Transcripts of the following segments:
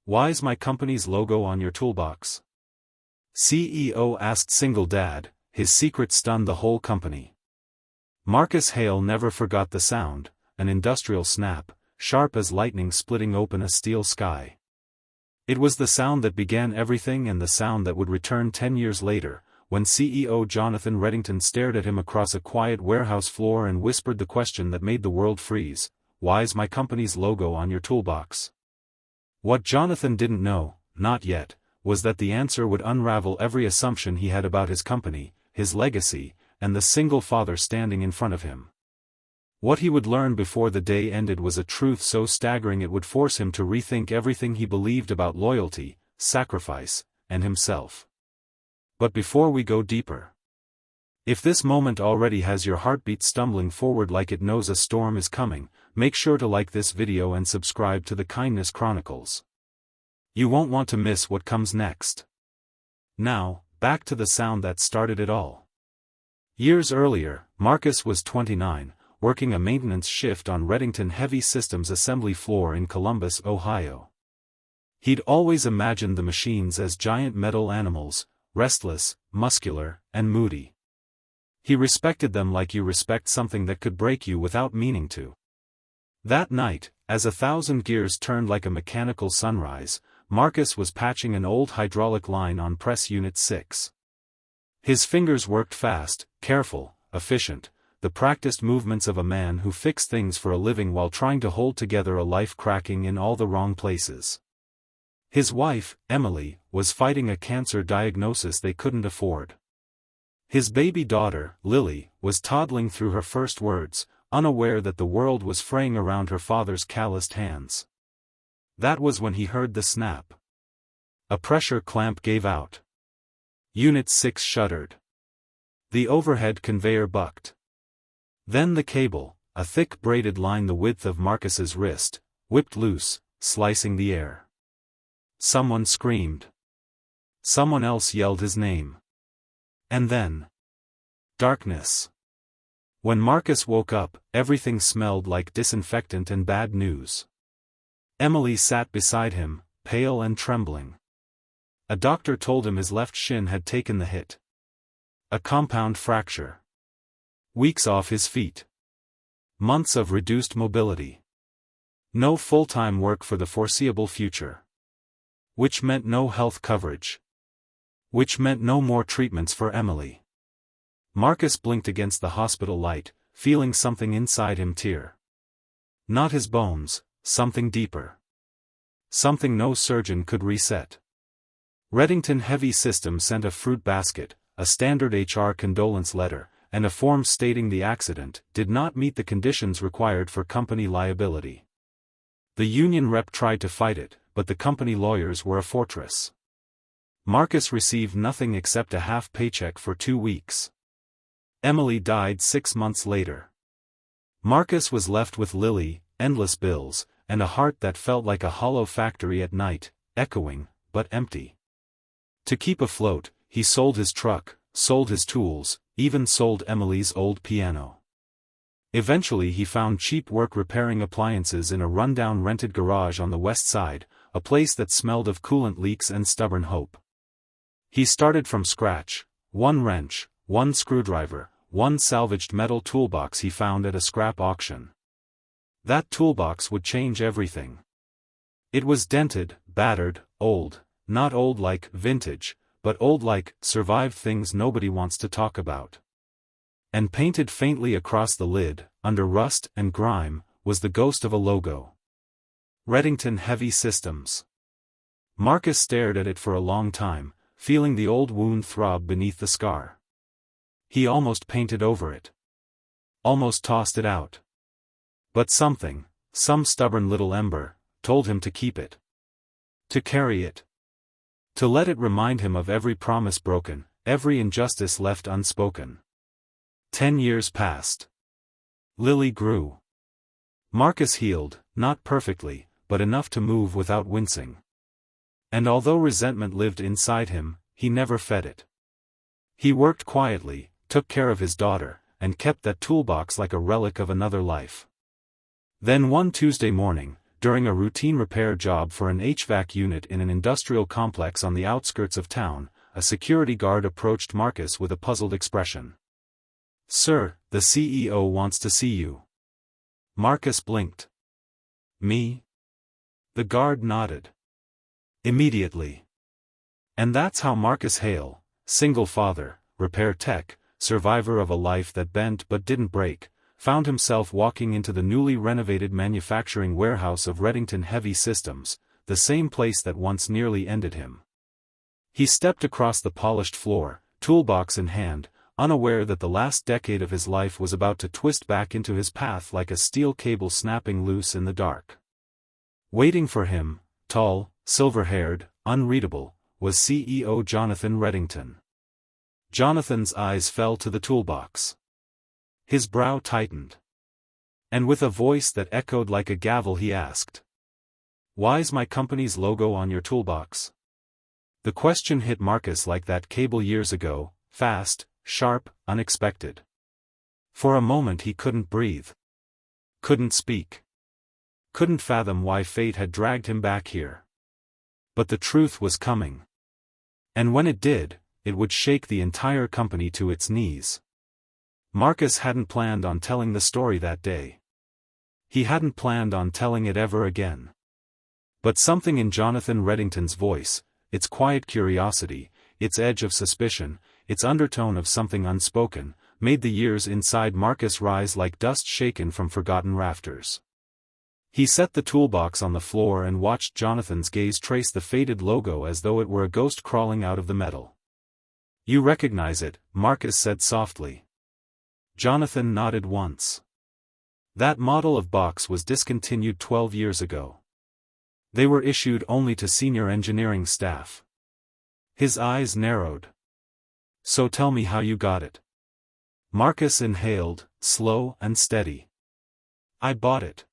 Why's my company's logo on your toolbox? CEO asked single dad, his secret stunned the whole company. Marcus Hale never forgot the sound, an industrial snap, sharp as lightning splitting open a steel sky. It was the sound that began everything and the sound that would return 10 years later, when CEO Jonathan Reddington stared at him across a quiet warehouse floor and whispered the question that made the world freeze: why's my company's logo on your toolbox? What Jonathan didn't know, not yet, was that the answer would unravel every assumption he had about his company, his legacy, and the single father standing in front of him. What he would learn before the day ended was a truth so staggering it would force him to rethink everything he believed about loyalty, sacrifice, and himself. But before we go deeper, if this moment already has your heartbeat stumbling forward like it knows a storm is coming, make sure to like this video and subscribe to the Kindness Chronicles. You won't want to miss what comes next. Now, back to the sound that started it all. Years earlier, Marcus was 29, working a maintenance shift on Reddington Heavy Systems assembly floor in Columbus, Ohio. He'd always imagined the machines as giant metal animals, restless, muscular, and moody. He respected them like you respect something that could break you without meaning to. That night, as 1,000 gears turned like a mechanical sunrise, Marcus was patching an old hydraulic line on Press Unit 6. His fingers worked fast, careful, efficient, the practiced movements of a man who fixed things for a living while trying to hold together a life cracking in all the wrong places. His wife, Emily, was fighting a cancer diagnosis they couldn't afford. His baby daughter, Lily, was toddling through her first words, unaware that the world was fraying around her father's calloused hands. That was when he heard the snap. A pressure clamp gave out. Unit 6 shuddered. The overhead conveyor bucked. Then the cable, a thick braided line the width of Marcus's wrist, whipped loose, slicing the air. Someone screamed. Someone else yelled his name. And then, darkness. When Marcus woke up, everything smelled like disinfectant and bad news. Emily sat beside him, pale and trembling. A doctor told him his left shin had taken the hit. A compound fracture. Weeks off his feet. Months of reduced mobility. No full-time work for the foreseeable future. Which meant no health coverage. Which meant no more treatments for Emily. Marcus blinked against the hospital light, feeling something inside him tear. Not his bones, something deeper. Something no surgeon could reset. Reddington Heavy Systems sent a fruit basket, a standard HR condolence letter, and a form stating the accident did not meet the conditions required for company liability. The union rep tried to fight it, but the company lawyers were a fortress. Marcus received nothing except a half paycheck for 2 weeks. Emily died 6 months later. Marcus was left with Lily, endless bills, and a heart that felt like a hollow factory at night, echoing, but empty. To keep afloat, he sold his truck, sold his tools, even sold Emily's old piano. Eventually he found cheap work repairing appliances in a rundown rented garage on the west side, a place that smelled of coolant leaks and stubborn hope. He started from scratch, one wrench, one screwdriver, one salvaged metal toolbox he found at a scrap auction. That toolbox would change everything. It was dented, battered, old, not old like vintage, but old like survived things nobody wants to talk about. And painted faintly across the lid, under rust and grime, was the ghost of a logo. Reddington Heavy Systems. Marcus stared at it for a long time, feeling the old wound throb beneath the scar. He almost painted over it. Almost tossed it out. But something, some stubborn little ember, told him to keep it. To carry it. To let it remind him of every promise broken, every injustice left unspoken. 10 years passed. Lily grew. Marcus healed, not perfectly, but enough to move without wincing. And although resentment lived inside him, he never fed it. He worked quietly, took care of his daughter, and kept that toolbox like a relic of another life. Then one Tuesday morning, during a routine repair job for an HVAC unit in an industrial complex on the outskirts of town, a security guard approached Marcus with a puzzled expression. "Sir, the CEO wants to see you." Marcus blinked. "Me?" The guard nodded. "Immediately." And that's how Marcus Hale, single father, repair tech, survivor of a life that bent but didn't break, found himself walking into the newly renovated manufacturing warehouse of Reddington Heavy Systems, the same place that once nearly ended him. He stepped across the polished floor, toolbox in hand, unaware that the last decade of his life was about to twist back into his path like a steel cable snapping loose in the dark. Waiting for him, tall, silver-haired, unreadable, was CEO Jonathan Reddington. Jonathan's eyes fell to the toolbox. His brow tightened. And with a voice that echoed like a gavel he asked, "Why's my company's logo on your toolbox?" The question hit Marcus like that cable years ago, fast, sharp, unexpected. For a moment he couldn't breathe. Couldn't speak. Couldn't fathom why fate had dragged him back here. But the truth was coming. And when it did, it would shake the entire company to its knees. Marcus hadn't planned on telling the story that day. He hadn't planned on telling it ever again. But something in Jonathan Reddington's voice, its quiet curiosity, its edge of suspicion, its undertone of something unspoken, made the years inside Marcus rise like dust shaken from forgotten rafters. He set the toolbox on the floor and watched Jonathan's gaze trace the faded logo as though it were a ghost crawling out of the metal. "You recognize it," Marcus said softly. Jonathan nodded once. That model of box was discontinued 12 years ago. They were issued only to senior engineering staff. His eyes narrowed. "So tell me how you got it." Marcus inhaled, slow and steady. "I bought it.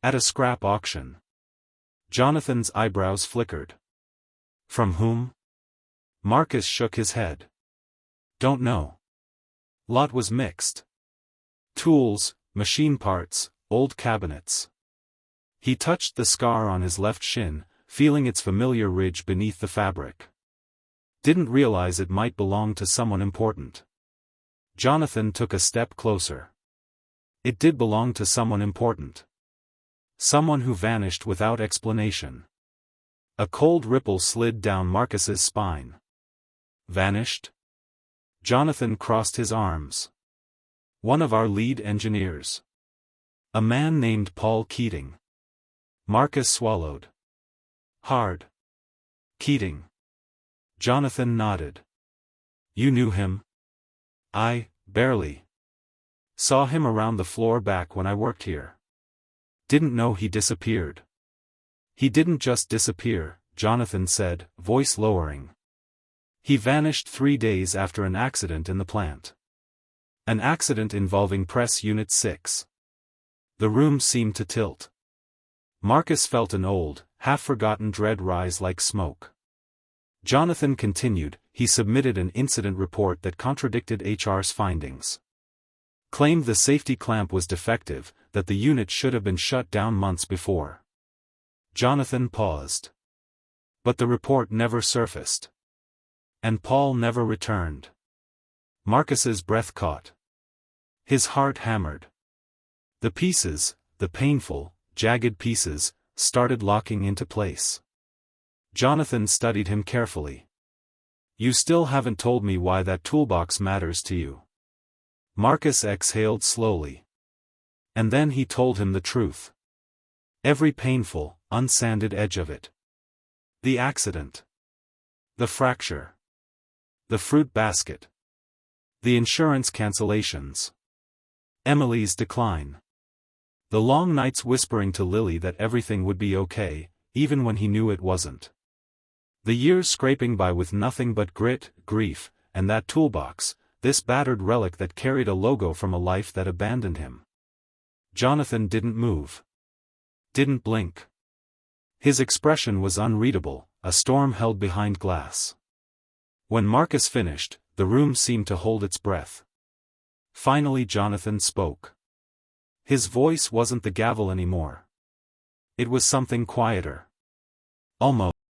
At a scrap auction." Jonathan's eyebrows flickered. "From whom?" Marcus shook his head. "Don't know. Lot was mixed. Tools, machine parts, old cabinets." He touched the scar on his left shin, feeling its familiar ridge beneath the fabric. Didn't realize it might belong to someone important. Jonathan took a step closer. It did belong to someone important. Someone who vanished without explanation. A cold ripple slid down Marcus's spine. Vanished? Jonathan crossed his arms. "One of our lead engineers. A man named Paul Keating." Marcus swallowed hard. "Keating." Jonathan nodded. "You knew him?" "I, barely. Saw him around the floor back when I worked here. Didn't know he disappeared." "He didn't just disappear," Jonathan said, voice lowering. "He vanished 3 days after an accident in the plant. An accident involving Press Unit 6. The room seemed to tilt. Marcus felt an old, half-forgotten dread rise like smoke. Jonathan continued, "He submitted an incident report that contradicted HR's findings. Claimed the safety clamp was defective, that the unit should have been shut down months before." Jonathan paused. "But the report never surfaced. And Paul never returned." Marcus's breath caught. His heart hammered. The pieces, the painful, jagged pieces, started locking into place. Jonathan studied him carefully. "You still haven't told me why that toolbox matters to you." Marcus exhaled slowly. And then he told him the truth. Every painful, unsanded edge of it. The accident. The fracture. The fruit basket. The insurance cancellations. Emily's decline. The long nights whispering to Lily that everything would be okay, even when he knew it wasn't. The years scraping by with nothing but grit, grief, and that toolbox, this battered relic that carried a logo from a life that abandoned him. Jonathan didn't move. Didn't blink. His expression was unreadable, a storm held behind glass. When Marcus finished, the room seemed to hold its breath. Finally Jonathan spoke. His voice wasn't the gavel anymore. It was something quieter. Almost